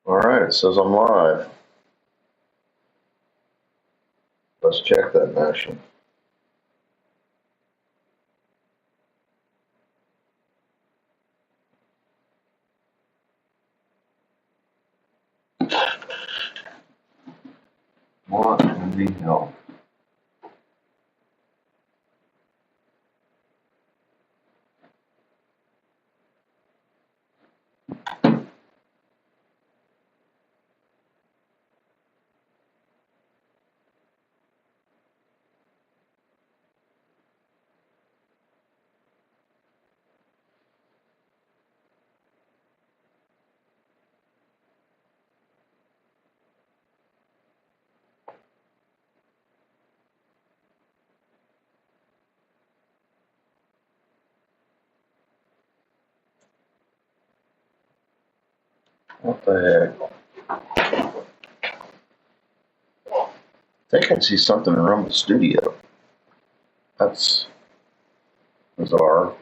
All right, it says I'm live. Let's check that in action. What in the hell? What the heck? I think I see something in Rumble Studio. That's bizarre.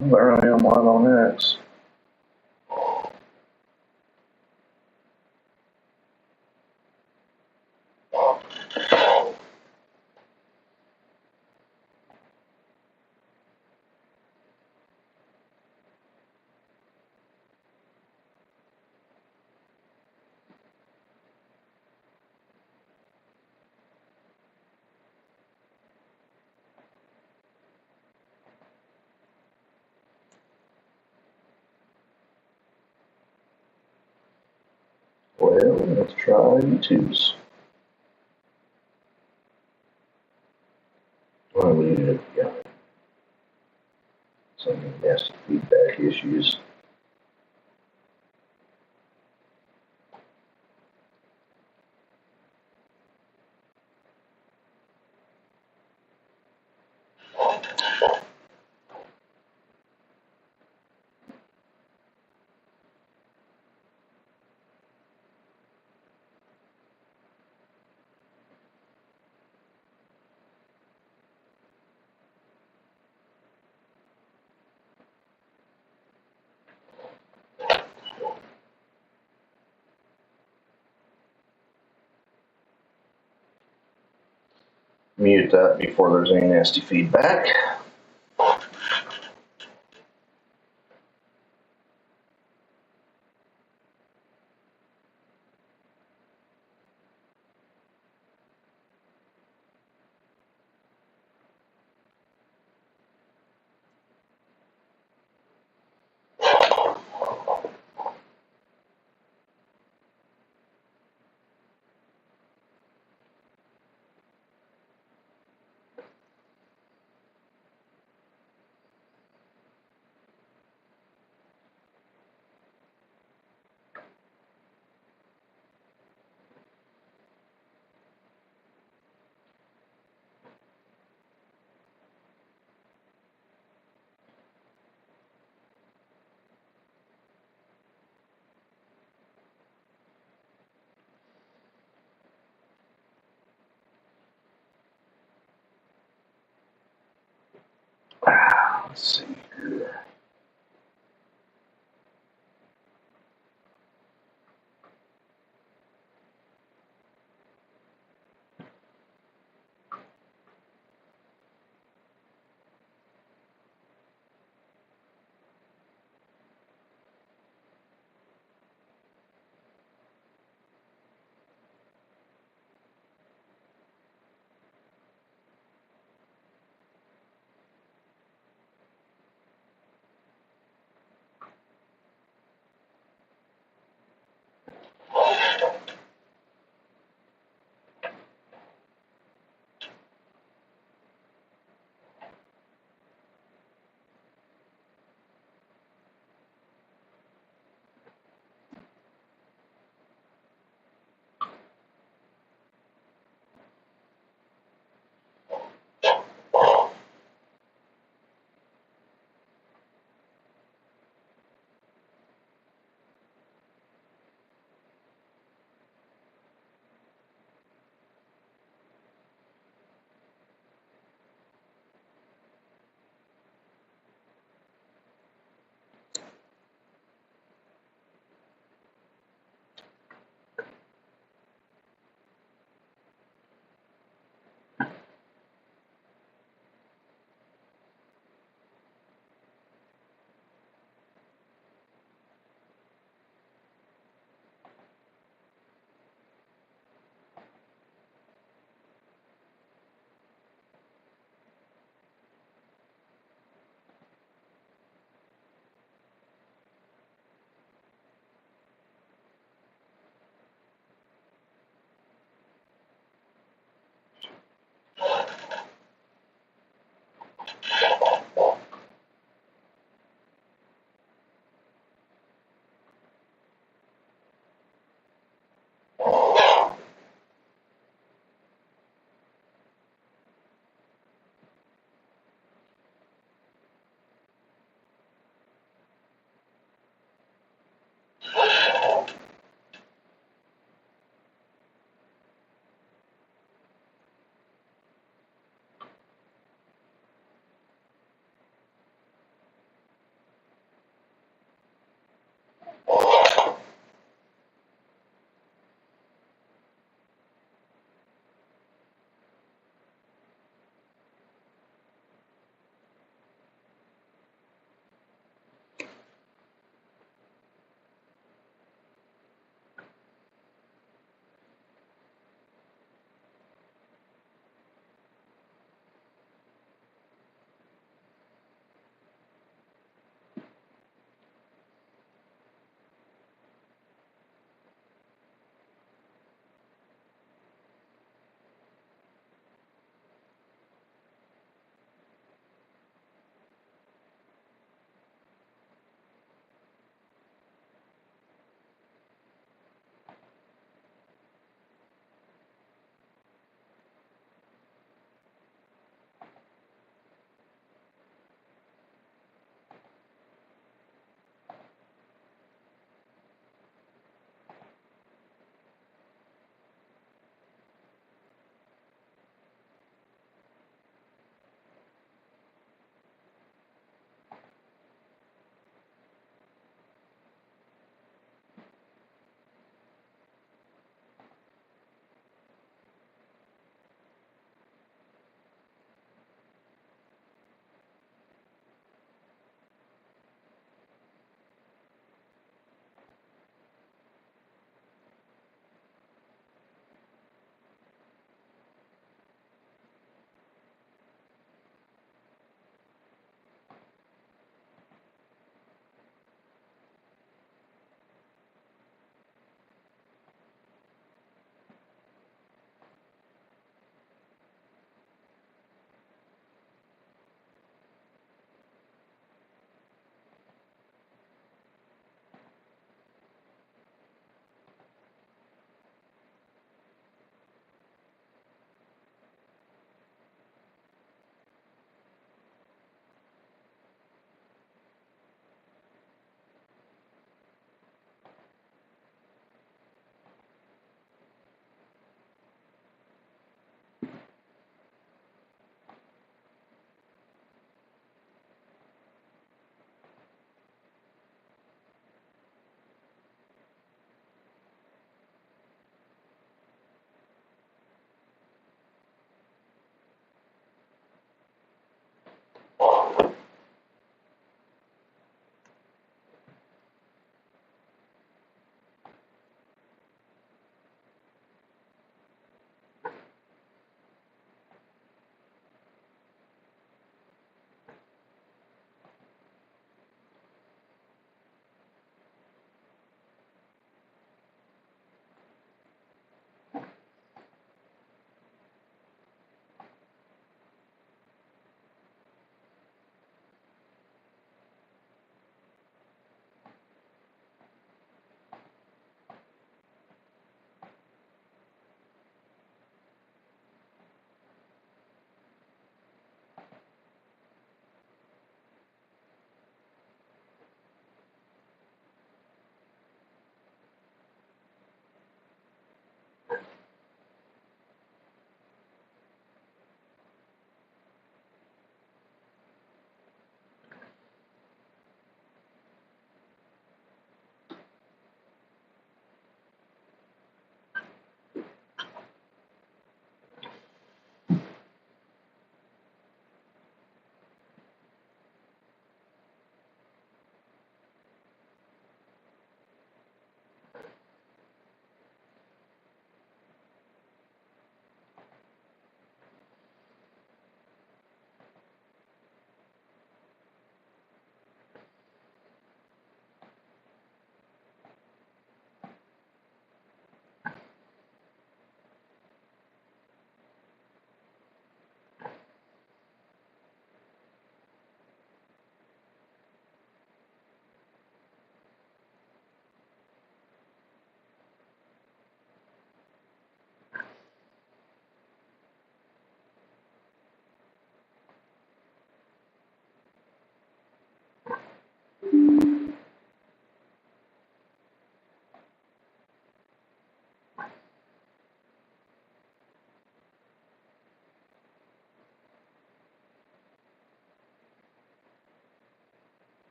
Well, there I am live on X. Well, let's try YouTube's. Well, we need some nasty feedback issues. Mute that before there's any nasty feedback.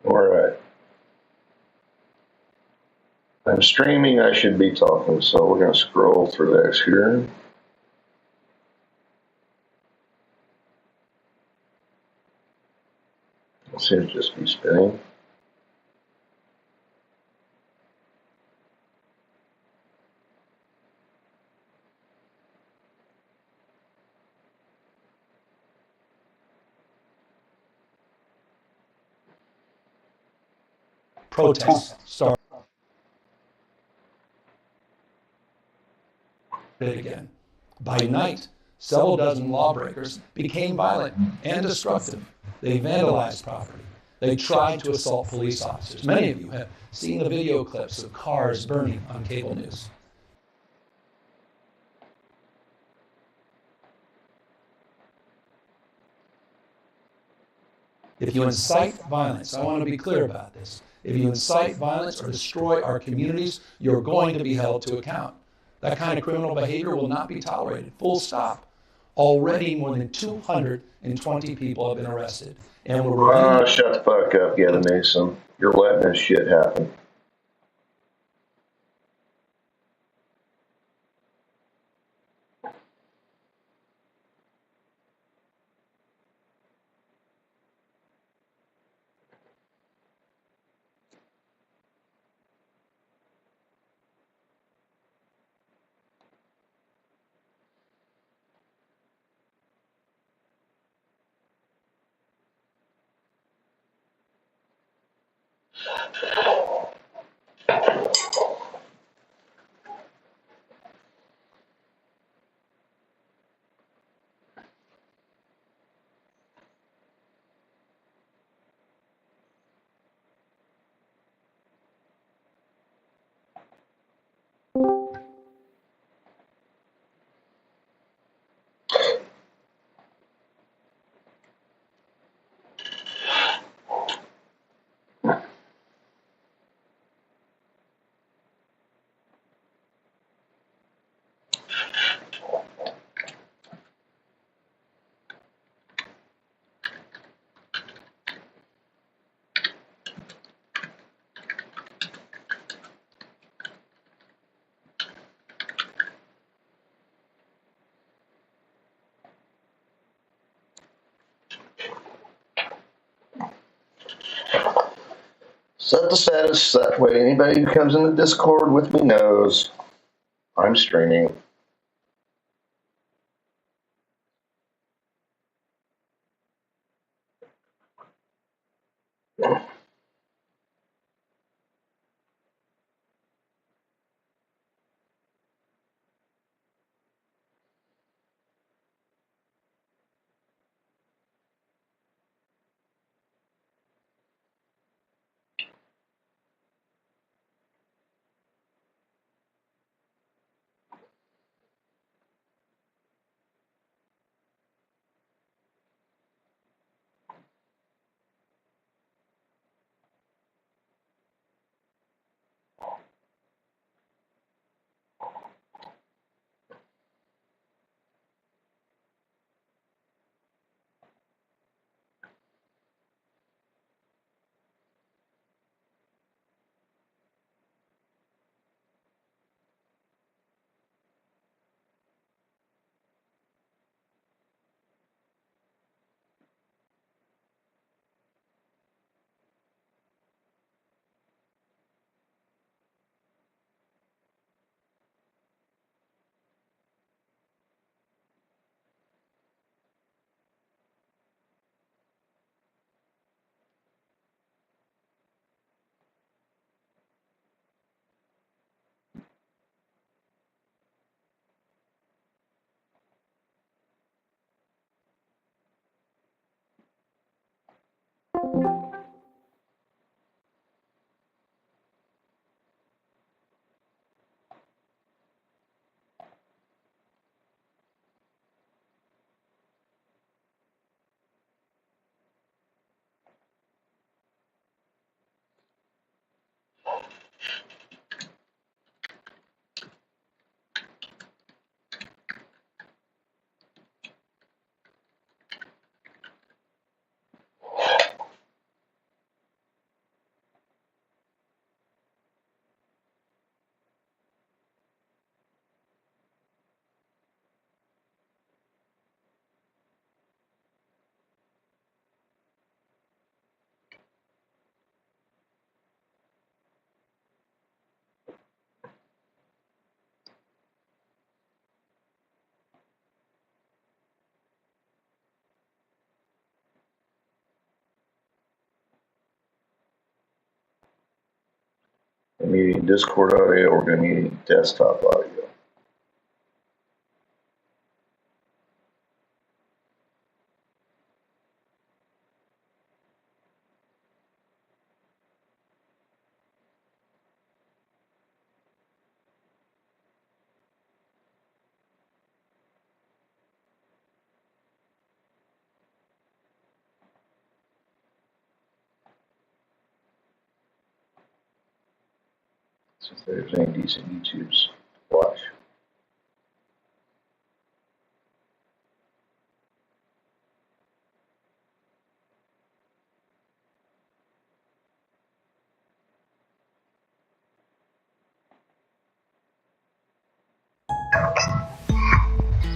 All right. I'm streaming, I should be talking, so we're going to scroll through this here. It seems to just be spinning. Protests started again. By night, several dozen lawbreakers became violent and destructive. They vandalized property. They tried to assault police officers. Many of you have seen the video clips of cars burning on cable news. If you incite violence, I want to be clear about this. If you incite violence or destroy our communities, you're going to be held to account. That kind of criminal behavior will not be tolerated. Full stop. Already more than 220 people have been arrested. And we're reviewing. Shut the fuck up, Gavin Newsom. You're letting this shit happen. Set the status that way anybody who comes in the Discord with me knows I'm streaming. I'm using Discord audio, we're going to use desktop audio. So if there's any decent YouTubes to watch.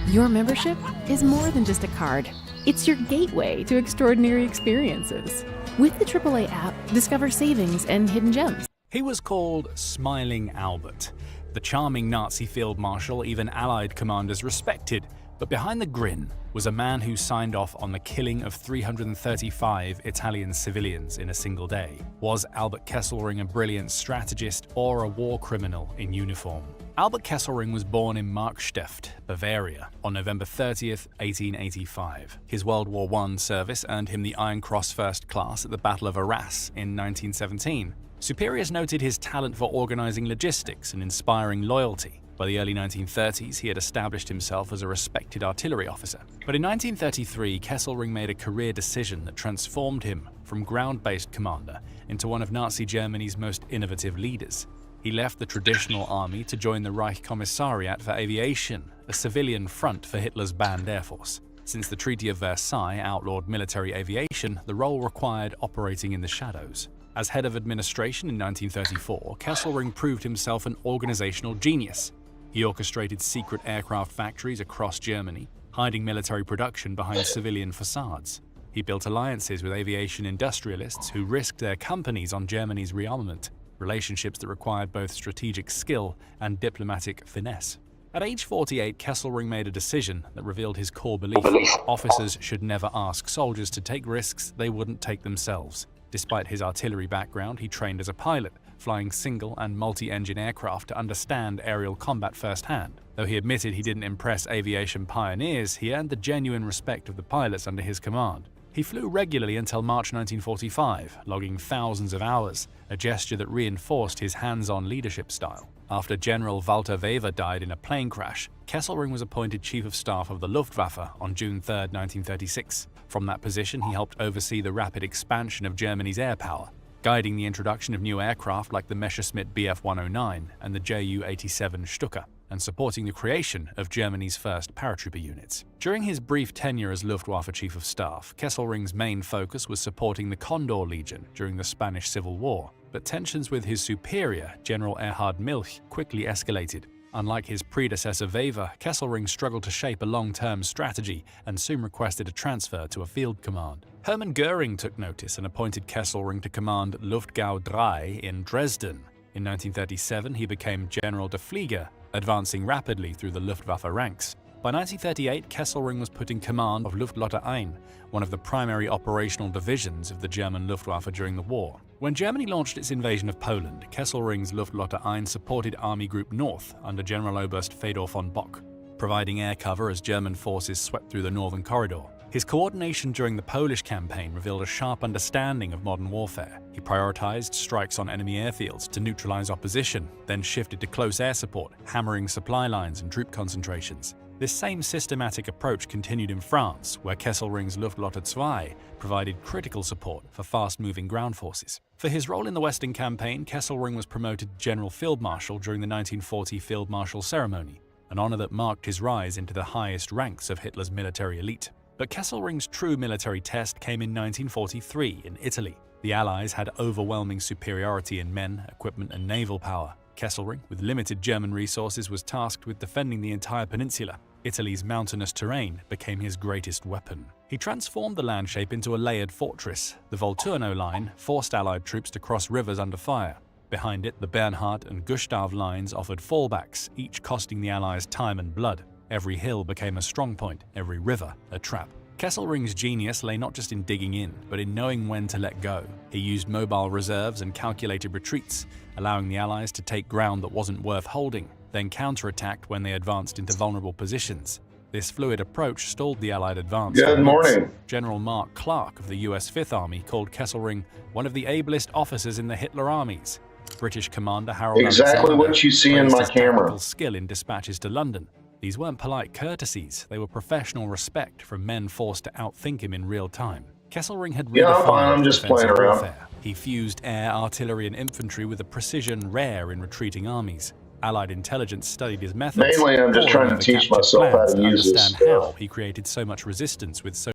Your membership is more than just a card. It's your gateway to extraordinary experiences. With the AAA app, discover savings and hidden gems. He was called Smiling Albert. The charming Nazi field marshal even Allied commanders respected, but behind the grin was a man who signed off on the killing of 335 Italian civilians in a single day. Was Albert Kesselring a brilliant strategist or a war criminal in uniform? Albert Kesselring was born in Markstedt, Bavaria, on November 30th, 1885. His World War I service earned him the Iron Cross First Class at the Battle of Arras in 1917. Superiors noted his talent for organizing logistics and inspiring loyalty. By the early 1930s, he had established himself as a respected artillery officer. But in 1933, Kesselring made a career decision that transformed him from ground-based commander into one of Nazi Germany's most innovative leaders. He left the traditional army to join the Reich Commissariat for Aviation, a civilian front for Hitler's banned air force. Since the Treaty of Versailles outlawed military aviation, the role required operating in the shadows. As head of administration in 1934, Kesselring proved himself an organizational genius. He orchestrated secret aircraft factories across Germany, hiding military production behind civilian facades. He built alliances with aviation industrialists who risked their companies on Germany's rearmament, relationships that required both strategic skill and diplomatic finesse. At age 48, Kesselring made a decision that revealed his core belief: officers should never ask soldiers to take risks they wouldn't take themselves. Despite his artillery background, he trained as a pilot, flying single and multi-engine aircraft to understand aerial combat firsthand. Though he admitted he didn't impress aviation pioneers, he earned the genuine respect of the pilots under his command. He flew regularly until March 1945, logging thousands of hours, a gesture that reinforced his hands-on leadership style. After General Walter Wever died in a plane crash, Kesselring was appointed Chief of Staff of the Luftwaffe on June 3, 1936. From that position, he helped oversee the rapid expansion of Germany's air power, guiding the introduction of new aircraft like the Messerschmitt Bf 109 and the Ju 87 Stuka, and supporting the creation of Germany's first paratrooper units. During his brief tenure as Luftwaffe Chief of Staff, Kesselring's main focus was supporting the Condor Legion during the Spanish Civil War, but tensions with his superior, General Erhard Milch, quickly escalated. Unlike his predecessor Wever, Kesselring struggled to shape a long-term strategy and soon requested a transfer to a field command. Hermann Göring took notice and appointed Kesselring to command Luftgau 3 in Dresden. In 1937, he became General de Flieger, advancing rapidly through the Luftwaffe ranks. By 1938, Kesselring was put in command of Luftlotte 1, one of the primary operational divisions of the German Luftwaffe during the war. When Germany launched its invasion of Poland, Kesselring's Luftlotte 1 supported Army Group North under Generaloberst Fedor von Bock, providing air cover as German forces swept through the northern corridor. His coordination during the Polish campaign revealed a sharp understanding of modern warfare. He prioritized strikes on enemy airfields to neutralize opposition, then shifted to close air support, hammering supply lines and troop concentrations. This same systematic approach continued in France, where Kesselring's Luftlotte 2 provided critical support for fast-moving ground forces. For his role in the Western Campaign, Kesselring was promoted to General Field Marshal during the 1940 Field Marshal ceremony, an honor that marked his rise into the highest ranks of Hitler's military elite. But Kesselring's true military test came in 1943 in Italy. The Allies had overwhelming superiority in men, equipment, and naval power. Kesselring, with limited German resources, was tasked with defending the entire peninsula. Italy's mountainous terrain became his greatest weapon. He transformed the landscape into a layered fortress. The Volturno line forced Allied troops to cross rivers under fire. Behind it, the Bernhard and Gustav lines offered fallbacks, each costing the Allies time and blood. Every hill became a strong point, every river a trap. Kesselring's genius lay not just in digging in, but in knowing when to let go. He used mobile reserves and calculated retreats, allowing the Allies to take ground that wasn't worth holding, then counterattacked when they advanced into vulnerable positions. This fluid approach stalled the Allied advance. Good morning. General Mark Clark of the US Fifth Army called Kesselring one of the ablest officers in the Hitler armies. British commander Harold Exactly Alexander what you see in praised my his camera. tactical skill in dispatches to London. These weren't polite courtesies, they were professional respect from men forced to outthink him in real time. Kesselring had Yeah, I'm fine. I'm just defensive playing around. warfare. He fused air, artillery, and infantry with a precision rare in retreating armies. Allied intelligence studied his methods. Mainly, I'm just poring trying to over teach captured myself how plans to use this understand stuff. how he created so much resistance with so